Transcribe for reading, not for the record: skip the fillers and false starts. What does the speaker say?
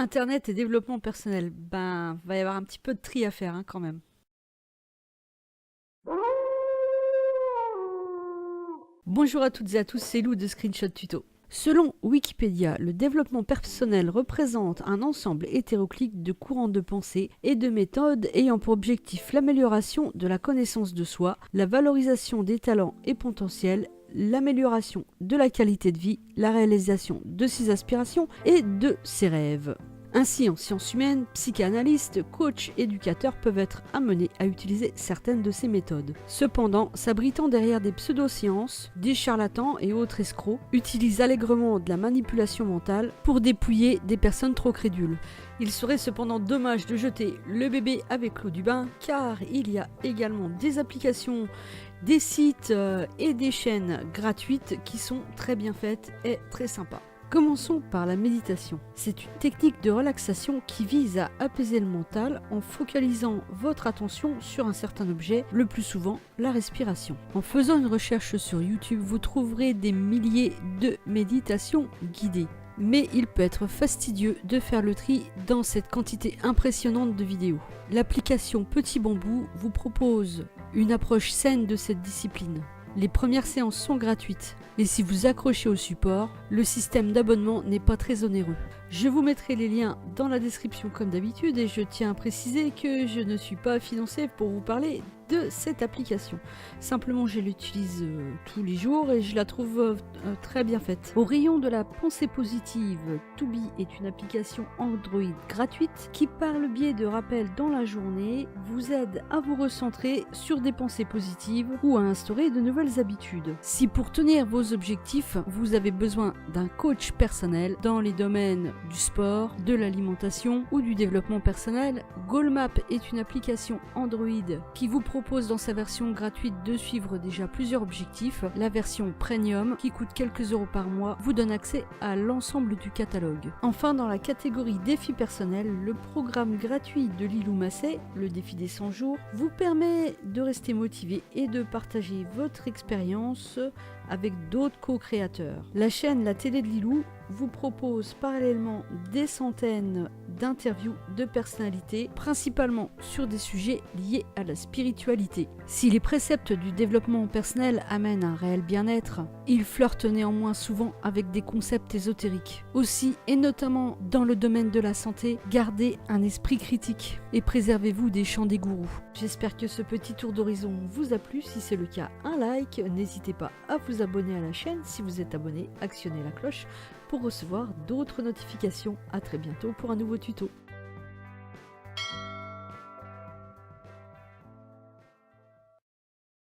Internet et développement personnel, va y avoir un petit peu de tri à faire hein, quand même. Bonjour à toutes et à tous, c'est Lou de Screenshot Tuto. Selon Wikipédia, le développement personnel représente un ensemble hétéroclite de courants de pensée et de méthodes ayant pour objectif l'amélioration de la connaissance de soi, la valorisation des talents et potentiels, l'amélioration de la qualité de vie, la réalisation de ses aspirations et de ses rêves. Ainsi, en sciences humaines, psychanalystes, coachs, éducateurs peuvent être amenés à utiliser certaines de ces méthodes. Cependant, s'abritant derrière des pseudosciences, des charlatans et autres escrocs utilisent allègrement de la manipulation mentale pour dépouiller des personnes trop crédules. Il serait cependant dommage de jeter le bébé avec l'eau du bain, car il y a également des applications, des sites et des chaînes gratuites qui sont très bien faites et très sympas. Commençons par la méditation. C'est une technique de relaxation qui vise à apaiser le mental en focalisant votre attention sur un certain objet, le plus souvent la respiration. En faisant une recherche sur YouTube, vous trouverez des milliers de méditations guidées. Mais il peut être fastidieux de faire le tri dans cette quantité impressionnante de vidéos. L'application Petit Bambou vous propose une approche saine de cette discipline. Les premières séances sont gratuites et si vous accrochez au support, le système d'abonnement n'est pas très onéreux. Je vous mettrai les liens dans la description comme d'habitude et je tiens à préciser que je ne suis pas financé pour vous parler de cette application. Simplement je l'utilise tous les jours et je la trouve très bien faite. Au rayon de la pensée positive, Tubi est une application Android gratuite qui par le biais de rappels dans la journée vous aide à vous recentrer sur des pensées positives ou à instaurer de nouvelles habitudes. Si pour tenir vos objectifs, vous avez besoin d'un coach personnel dans les domaines du sport, de l'alimentation ou du développement personnel, Goalmap est une application Android qui vous propose dans sa version gratuite de suivre déjà plusieurs objectifs. La version Premium, qui coûte quelques euros par mois, vous donne accès à l'ensemble du catalogue. Enfin, dans la catégorie défi personnel, le programme gratuit de Lilou Massé, le défi des 100 jours, vous permet de rester motivé et de partager votre expérience avec d'autres co-créateurs. La chaîne La Télé de Lilou vous propose parallèlement des centaines d'interviews de personnalités, principalement sur des sujets liés à la spiritualité. Si les préceptes du développement personnel amènent un réel bien-être, ils flirtent néanmoins souvent avec des concepts ésotériques. Aussi, et notamment dans le domaine de la santé, gardez un esprit critique et préservez-vous des chants des gourous. J'espère que ce petit tour d'horizon vous a plu. Si c'est le cas, un like. N'hésitez pas à vous abonner à la chaîne. Si vous êtes abonné, actionnez la cloche pour recevoir d'autres notifications. À très bientôt pour un nouveau tuto.